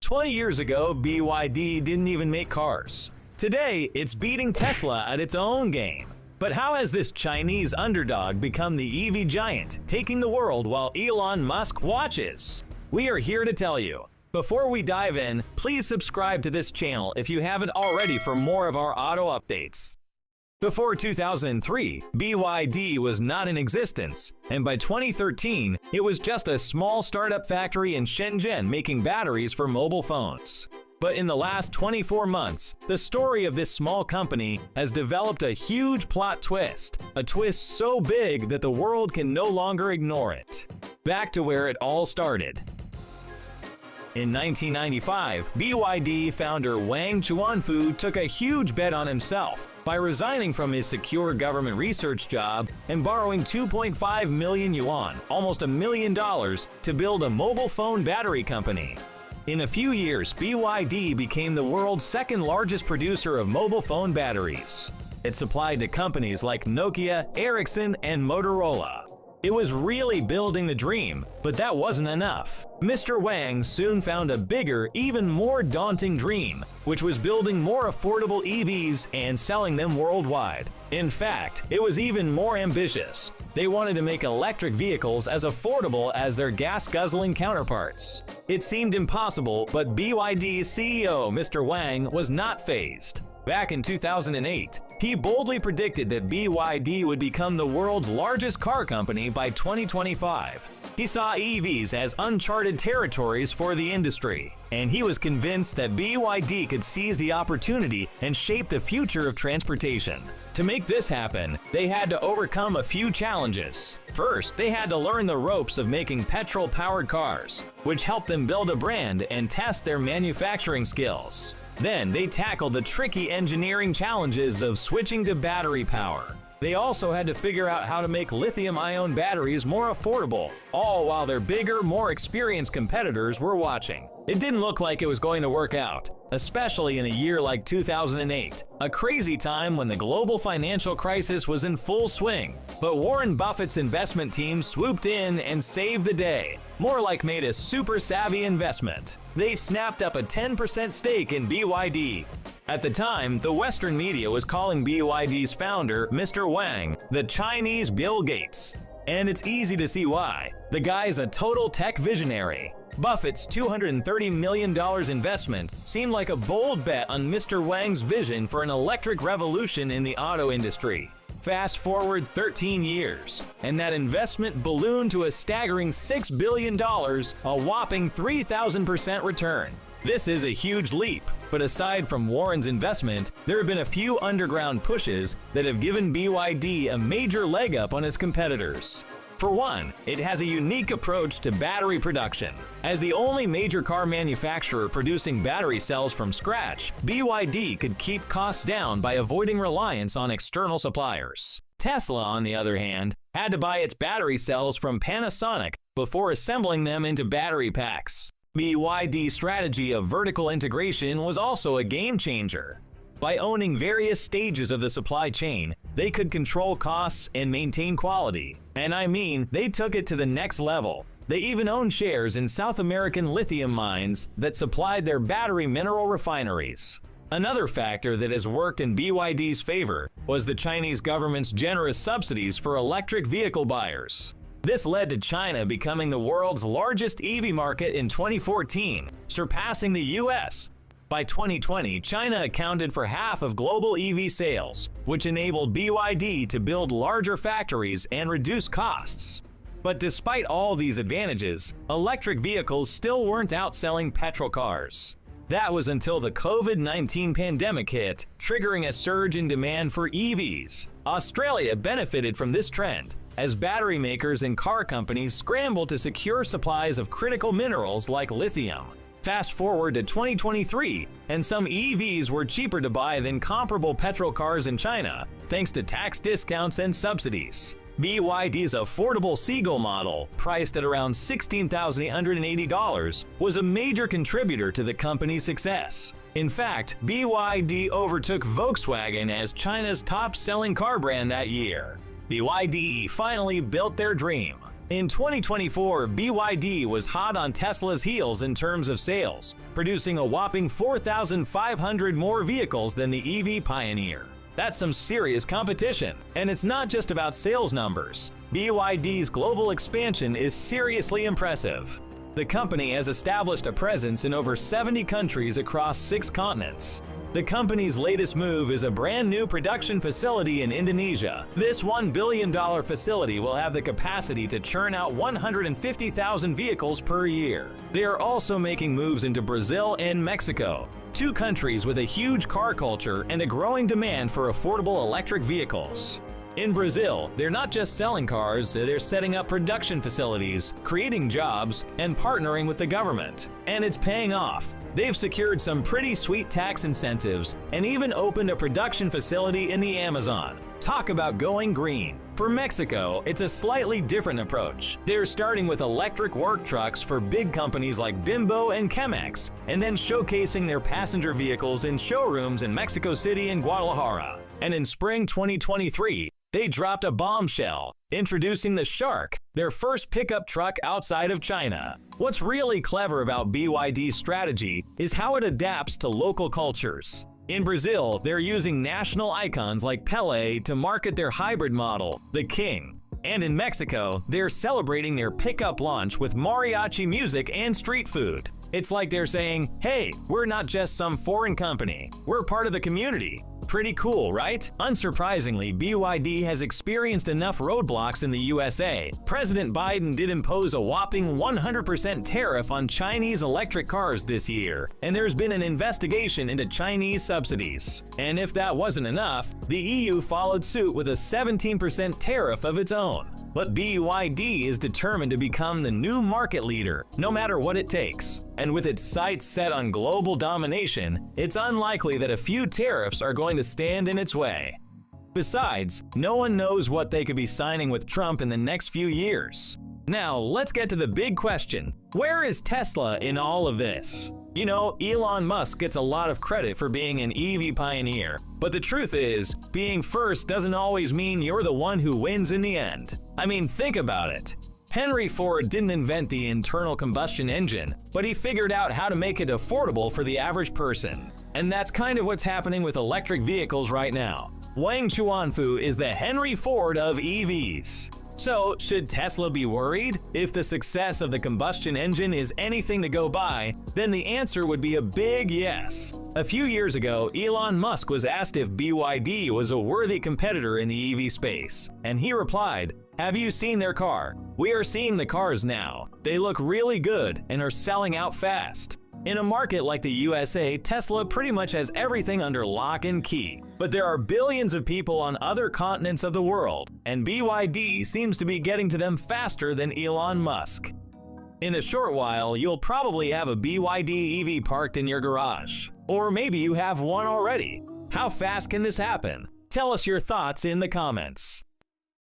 20 years ago, BYD didn't even make cars. Today, it's beating Tesla at its own game. But how has this Chinese underdog become the EV giant, taking the world while Elon Musk watches? We are here to tell you. Before we dive in, please subscribe to this channel if you haven't already for more of our auto updates. Before 2003, BYD was not in existence, and by 2013, it was just a small startup factory in Shenzhen making batteries for mobile phones. But in the last 24 months, the story of this small company has developed a huge plot twist, a twist so big that the world can no longer ignore it. Back to where it all started. In 1995, BYD founder Wang Chuanfu took a huge bet on himself by resigning from his secure government research job and borrowing 2.5 million yuan, almost $1 million, to build a mobile phone battery company. In a few years, BYD became the world's second largest producer of mobile phone batteries. It supplied to companies like Nokia, Ericsson, and Motorola. It was really building the dream, but that wasn't enough. Mr. Wang soon found a bigger, even more daunting dream, which was building more affordable EVs and selling them worldwide. In fact, it was even more ambitious. They wanted to make electric vehicles as affordable as their gas-guzzling counterparts. It seemed impossible, but BYD's CEO, Mr. Wang, was not fazed. Back in 2008, he boldly predicted that BYD would become the world's largest car company by 2025. He saw EVs as uncharted territories for the industry, and he was convinced that BYD could seize the opportunity and shape the future of transportation. To make this happen, they had to overcome a few challenges. First, they had to learn the ropes of making petrol-powered cars, which helped them build a brand and test their manufacturing skills. Then they tackled the tricky engineering challenges of switching to battery power. They also had to figure out how to make lithium-ion batteries more affordable, all while their bigger, more experienced competitors were watching. It didn't look like it was going to work out, especially in a year like 2008, a crazy time when the global financial crisis was in full swing. But Warren Buffett's investment team swooped in and saved the day, more like made a super savvy investment. They snapped up a 10% stake in BYD. At the time, the Western media was calling BYD's founder, Mr. Wang, the Chinese Bill Gates. And it's easy to see why. The guy's a total tech visionary. Buffett's $230 million investment seemed like a bold bet on Mr. Wang's vision for an electric revolution in the auto industry. Fast forward 13 years, and that investment ballooned to a staggering $6 billion, a whopping 3,000% return. This is a huge leap, but aside from Warren's investment, there have been a few underground pushes that have given BYD a major leg up on its competitors. For one, it has a unique approach to battery production. As the only major car manufacturer producing battery cells from scratch, BYD could keep costs down by avoiding reliance on external suppliers. Tesla, on the other hand, had to buy its battery cells from Panasonic before assembling them into battery packs. BYD's strategy of vertical integration was also a game changer. By owning various stages of the supply chain, they could control costs and maintain quality. And I mean, they took it to the next level. They even own shares in South American lithium mines that supplied their battery mineral refineries. Another factor that has worked in BYD's favor was the Chinese government's generous subsidies for electric vehicle buyers. This led to China becoming the world's largest EV market in 2014, surpassing the US. By 2020, China accounted for half of global EV sales, which enabled BYD to build larger factories and reduce costs. But despite all these advantages, electric vehicles still weren't outselling petrol cars. That was until the COVID-19 pandemic hit, triggering a surge in demand for EVs. Australia benefited from this trend, as battery makers and car companies scrambled to secure supplies of critical minerals like lithium. Fast forward to 2023, and some EVs were cheaper to buy than comparable petrol cars in China, thanks to tax discounts and subsidies. BYD's affordable Seagull model, priced at around $16,880, was a major contributor to the company's success. In fact, BYD overtook Volkswagen as China's top-selling car brand that year. BYD finally built their dream. In 2024, BYD was hot on Tesla's heels in terms of sales, producing a whopping 4,500 more vehicles than the EV pioneer. That's some serious competition, and it's not just about sales numbers. BYD's global expansion is seriously impressive. The company has established a presence in over 70 countries across 6 continents. The company's latest move is a brand new production facility in Indonesia. This $1 billion facility will have the capacity to churn out 150,000 vehicles per year. They are also making moves into Brazil and Mexico, 2 countries with a huge car culture and a growing demand for affordable electric vehicles. In Brazil, they're not just selling cars, they're setting up production facilities, creating jobs, and partnering with the government. And it's paying off. They've secured some pretty sweet tax incentives and even opened a production facility in the Amazon. Talk about going green. For Mexico, it's a slightly different approach. They're starting with electric work trucks for big companies like Bimbo and Chemex, and then showcasing their passenger vehicles in showrooms in Mexico City and Guadalajara. And in spring 2023, they dropped a bombshell, introducing the Shark, their first pickup truck outside of China. What's really clever about BYD's strategy is how it adapts to local cultures. In Brazil, they're using national icons like Pelé to market their hybrid model, the King. And in Mexico, they're celebrating their pickup launch with mariachi music and street food. It's like they're saying, hey, we're not just some foreign company, we're part of the community. Pretty cool, right? Unsurprisingly, BYD has experienced enough roadblocks in the USA. President Biden did impose a whopping 100% tariff on Chinese electric cars this year, and there's been an investigation into Chinese subsidies. And if that wasn't enough, the EU followed suit with a 17% tariff of its own. But BYD is determined to become the new market leader, no matter what it takes. And with its sights set on global domination, it's unlikely that a few tariffs are going to stand in its way. Besides, no one knows what they could be signing with Trump in the next few years. Now, let's get to the big question. Where is Tesla in all of this? You know, Elon Musk gets a lot of credit for being an EV pioneer, but the truth is, being first doesn't always mean you're the one who wins in the end. I mean, think about it. Henry Ford didn't invent the internal combustion engine, but he figured out how to make it affordable for the average person. And that's kind of what's happening with electric vehicles right now. Wang Chuanfu is the Henry Ford of EVs. So, should Tesla be worried? If the success of the combustion engine is anything to go by, then the answer would be a big yes. A few years ago, Elon Musk was asked if BYD was a worthy competitor in the EV space, and he replied, "Have you seen their car? We are seeing the cars now. They look really good and are selling out fast." In a market like the USA, Tesla pretty much has everything under lock and key. But there are billions of people on other continents of the world, and BYD seems to be getting to them faster than Elon Musk. In a short while, you'll probably have a BYD EV parked in your garage. Or maybe you have one already. How fast can this happen? Tell us your thoughts in the comments.